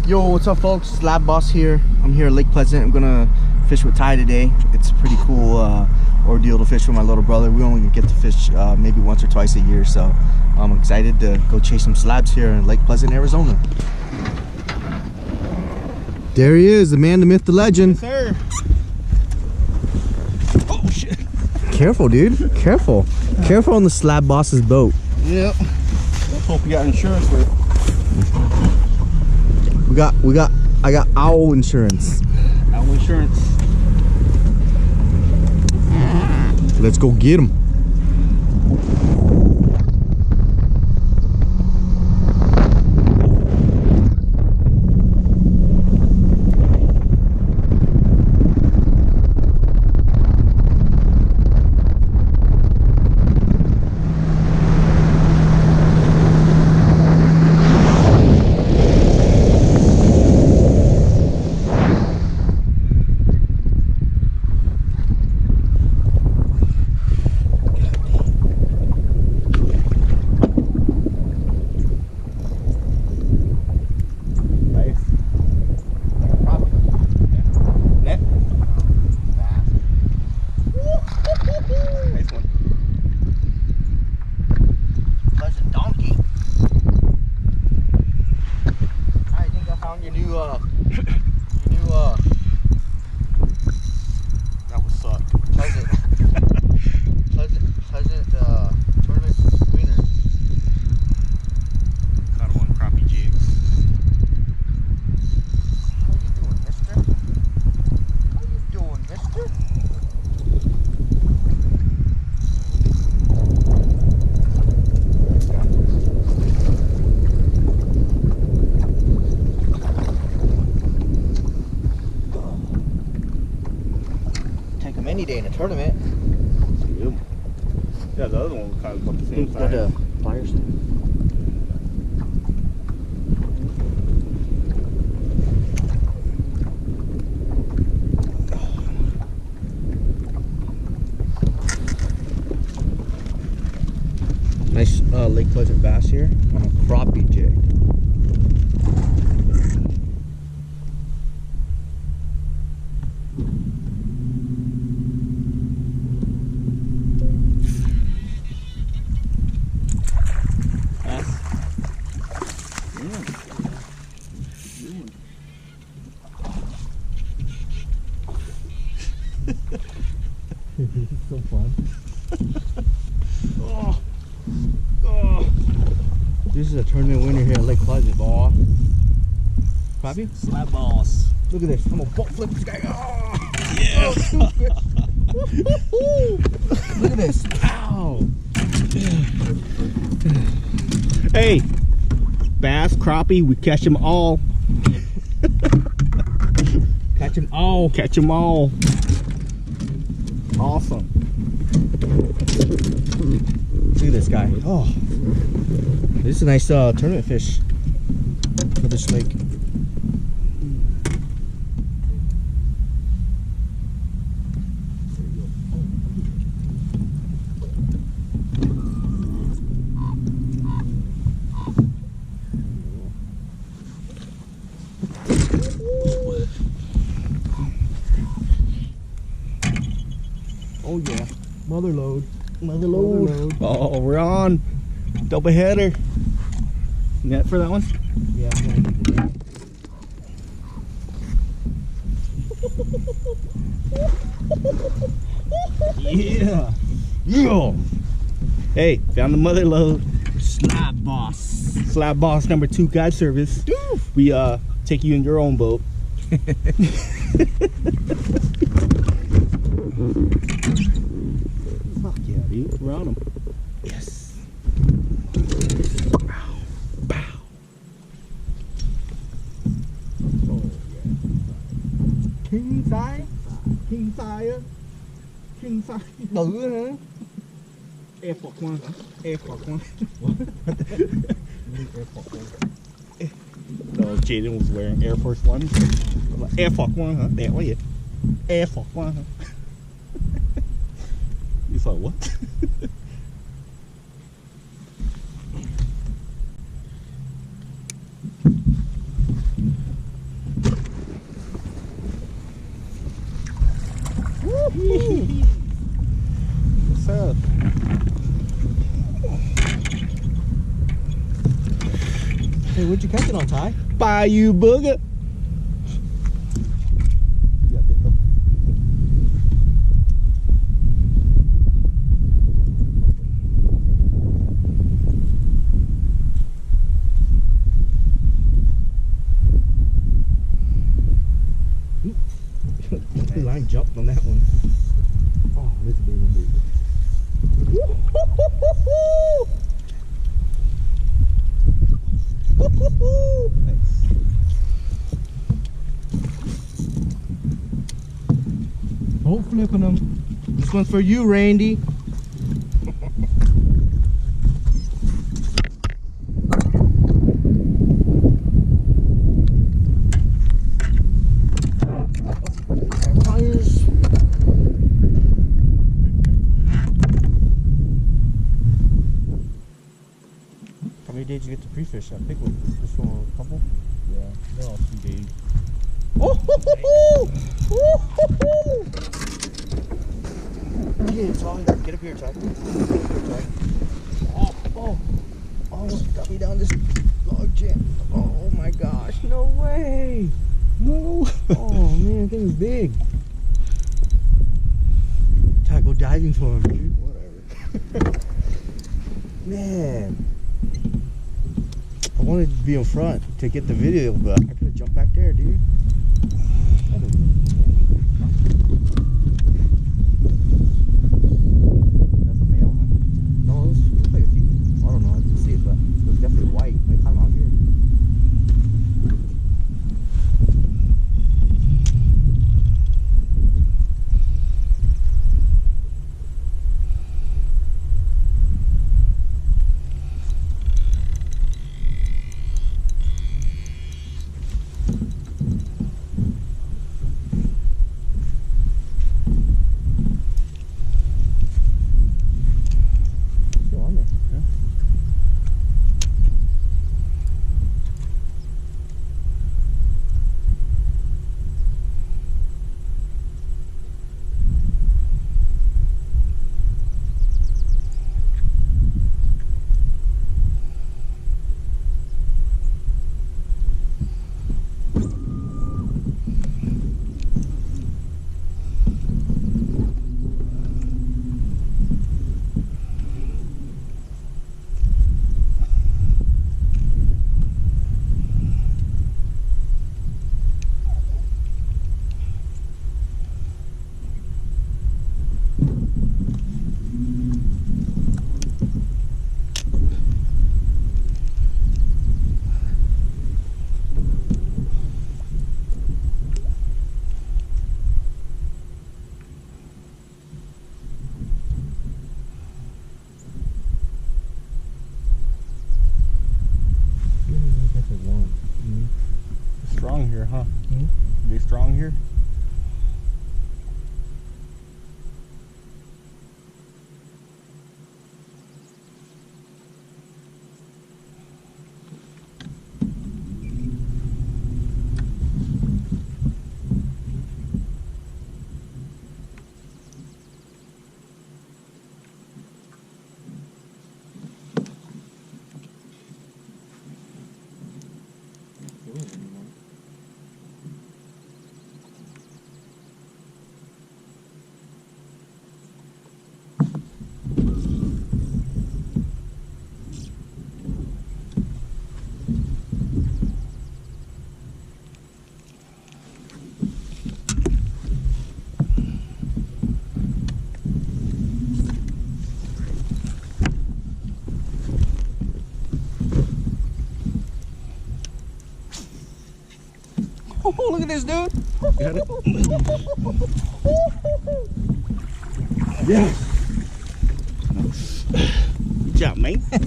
Yo, what's up folks? Slab Boss here. I'm here at Lake Pleasant. I'm gonna fish with Ty today. It's a pretty cool ordeal to fish with my little brother. We only get to fish maybe once or twice a year, so I'm excited to go chase some slabs here in Lake Pleasant, Arizona. There he is, the man, the myth, the legend. Yes, sir. Oh shit. Careful, dude. Careful. Careful on the Slab Boss's boat. Yep. Hope you got insurance with it. I got owl insurance. Owl insurance. Let's go get him. That would suck. Pleasant tournament winner. Caught him on crappie jigs. How you doing, mister? How you doing, mister? Take him any day in a tournament. Yeah, the other one was kind of about the same Got size. the pliers. Nice Lake Pleasant bass here on a crappie jig. It's so fun. Oh. Oh. This is a tournament winner here at Lake Pleasant, ball. Crappie? Slab boss. Look at this. I'm gonna boat flip this guy. Oh, Yeah. look at this. Ow. Hey, bass, crappie, we catch them all. Catch them all. Catch them all. Awesome. Look at this guy. Oh, this is a nice tournament fish for this lake. Oh yeah, mother load. Mother load. Oh, we're on. Double header. Net for that one? Yeah, I'm gonna do that. Yeah. Yeah. Hey, found the mother load. Slab Boss. Slab boss number 2 guide service. We take you in your own boat. Fuck yeah, dude. We're on them. Yes. Bow. Bow. Oh, yeah. King size. King size. King size. Bự hả? Air Force One. Air Force One. No, Jaden was wearing Air Force One. Like, Air Force One hả? Đẹp quá vậy. Air Force One hả? You thought what? Hey, what'd you catch it on, Ty? Bayou booger. Yeah, big hook. The line jumped on that one. Oh, this big one, dude. Nice. Oh, flipping them. This one's for you, Randy. How many days did you get to pre-fish that big one? Just one, a couple? Yeah, they're all 2 days. Oh, ho, ho, ho. Oh, ho, ho. Yeah, Ty. Get up here, Ty. Get up here, Ty. Oh, oh. Almost got me down this log jam. Oh my gosh, no way. No. Oh man, that thing is big. Ty, go diving for him, dude. Whatever. Man. I wanted to be in front to get the video, but I could have jumped back there, dude. I don't know. That's a male, huh? No, it looks like a female. I don't know, I didn't see it, but it was definitely white. They caught him out here. Still on there. Yeah. Strong here, huh? Mhm. They strong here? Oh, look at this, dude. Got it? Yeah. Good job, man. I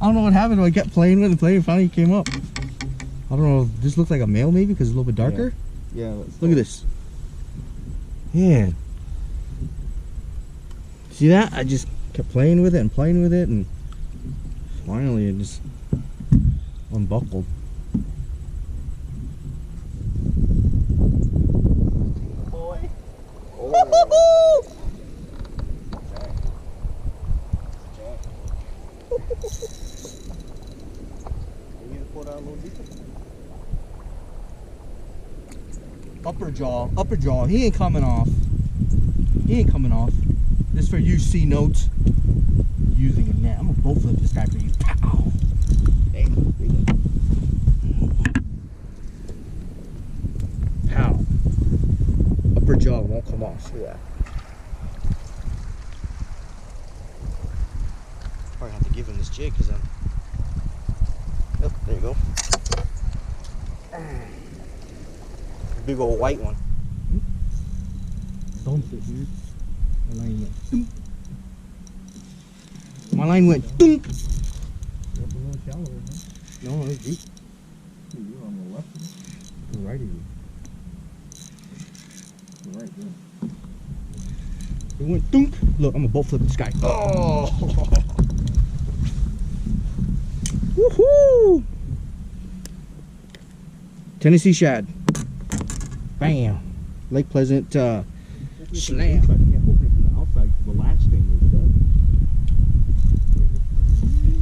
don't know what happened. I kept playing with it, and finally he came up. I don't know. This looks like a male, maybe, because it's a little bit darker. Yeah. Look at this. Man. See that? I just kept playing with it, and finally it just unbuckled. Boy. Oh. pull it out a little deeper. Upper jaw. He ain't coming off. He ain't coming off. This for you, C notes. Using a net. I'm gonna bow flip this guy for you. Pow! Bam. Pow. Upper jaw won't come off. See that? Probably have to give him this jig because I'm. Oh, there you go. Big old white one. Don't sit here. My line went doom. My line went doom. It's a little shallower, huh? No, it's deep. You're on the left. The right of you. You're right there. It went dunk. Look, I'm gonna bow flip this guy. Oh! Woohoo! Tennessee shad. Bam. Lake Pleasant slam. I can't open it from the outside because the latch thing was done.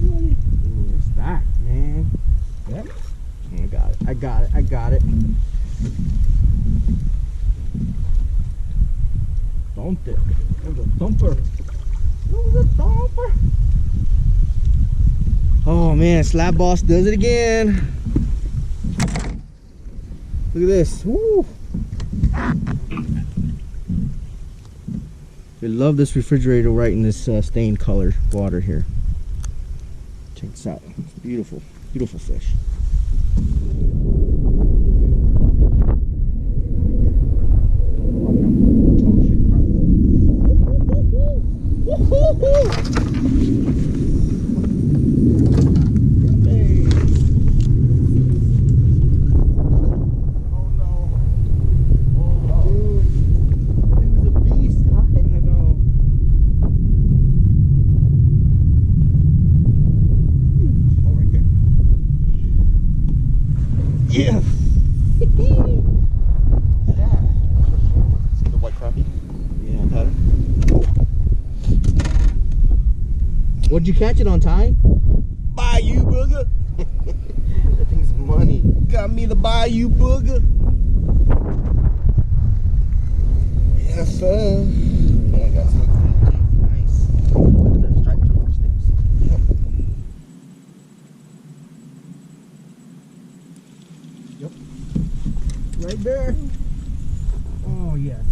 Ooh, it's that, man. Yep. I got it. Thumped it. It was a thumper. Oh man, Slab Boss does it again. Look at this. Woo. We love this refrigerator right in this stained color water here. Check this out. It's beautiful, beautiful fish. Yeah. See the white crappie? Yeah, I got it. What'd you catch it on, Ty? Bayou booger. That thing's money. Got me the bayou booger. Yes, sir. Oh my God. Nice. Look at the stripes on those things. Yep. Right there. Oh, yes.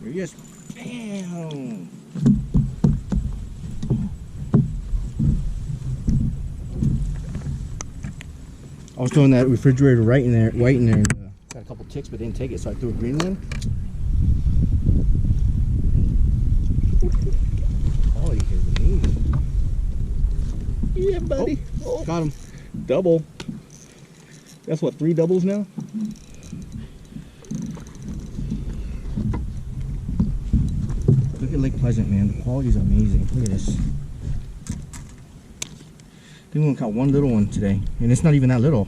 There he is. Bam. I was throwing that refrigerator right in there, white in there. And, got a couple ticks, but didn't take it, so I threw a green one. Quality here is amazing. Yeah, buddy. Oh, got him. Double. That's what, 3 doubles now? Look at Lake Pleasant, man. The quality is amazing. Look at this. I think we only caught one little one today, and it's not even that little.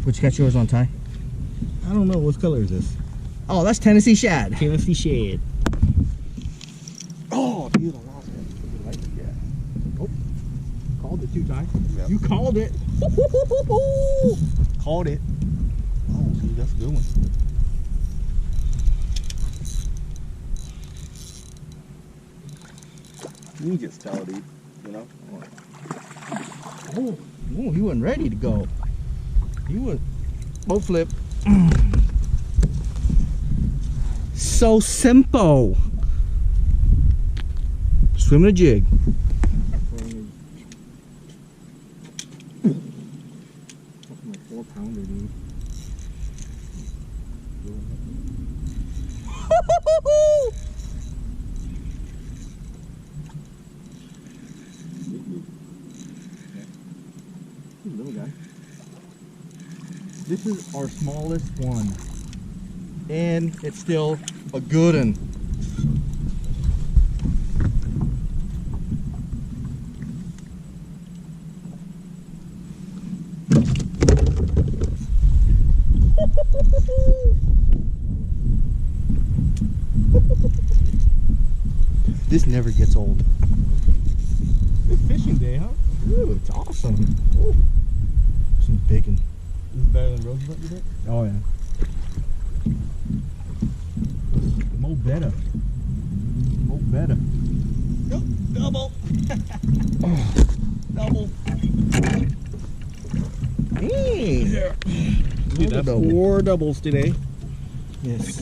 What'd you catch yours on, Ty? I don't know. What color is this? Oh, that's Tennessee shad. Tennessee shad. Oh, dude, I lost it. Yeah. Oh, called it too, Ty. Yep. You called it. Called it. Oh, dude, that's a good one. You just tell, dude. You know? Oh, he wasn't ready to go. He was bow flip. So simple. Swimming a jig. Something like 4-pounder, dude. Little guy. This is our smallest one, and it's still a good one. This never gets old. Good fishing day, huh? Ooh, it's awesome. Ooh. Some bacon. This is better than Roosevelt, you think? Oh, yeah. Mo better. Mo better. Yep, double. Double. Hey. Yeah. Dude, that's Double. 4 doubles today. Yes.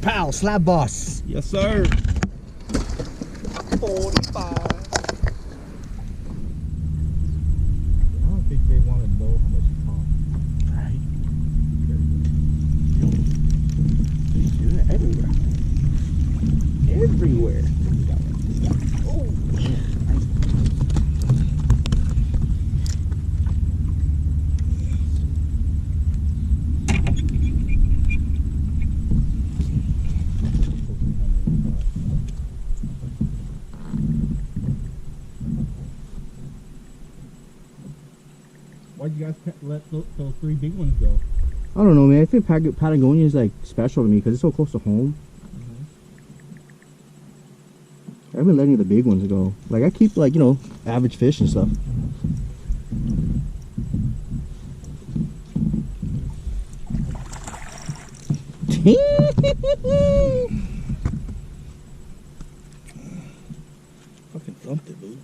Pow, slab boss. Yes, sir. 45. I don't think they want to know how much it costs. Right. Everywhere. Everywhere. Oh, yeah. Why'd you guys let those 3 big ones go? I don't know, man. I think Patagonia is like special to me because it's so close to home. I've been letting the big ones go. Like I keep like, you know, average fish and stuff. Fucking thumped it, dude.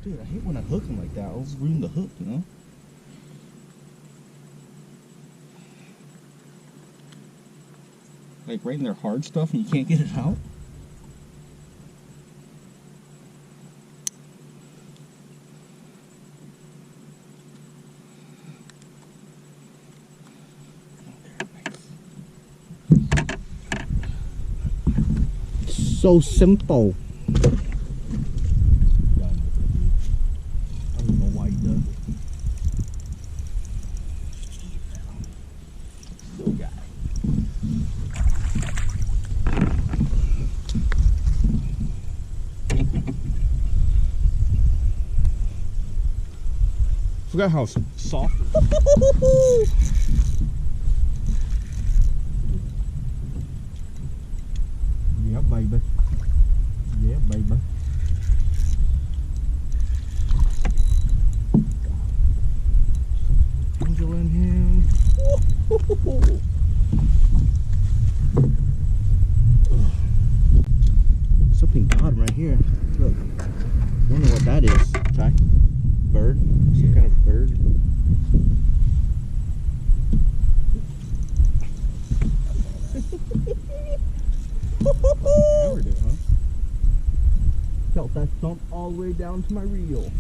Dude, I hate when I hook them like that. I'll just ruin the hook, you know? Like right in their hard stuff and you can't get it out? So simple. I don't know why he does it. Little guy. Forgot how soft. Yeah, baby. Yeah, baby. Angel in him. Something got him right here. Look. I don't know what that is, Ty. Bird? Some kind of bird. Hammered it, huh? Felt that thump all the way down to my reel.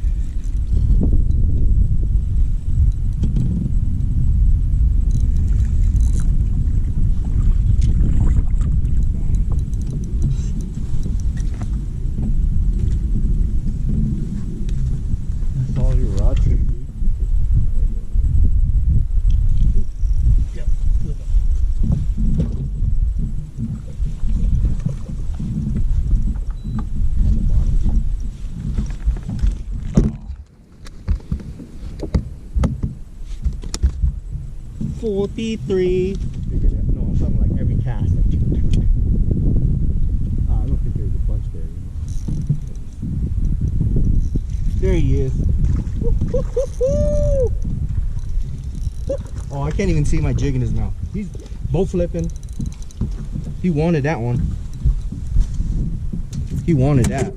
That's all your rod trick, dude. Yep. On the bottom. 43. Figured it. No, I'm talking like every cast. Like, I don't think there's a bunch there. There he is. Oh, I can't even see my jig in his mouth. He's bow flipping. He wanted that one. He wanted that.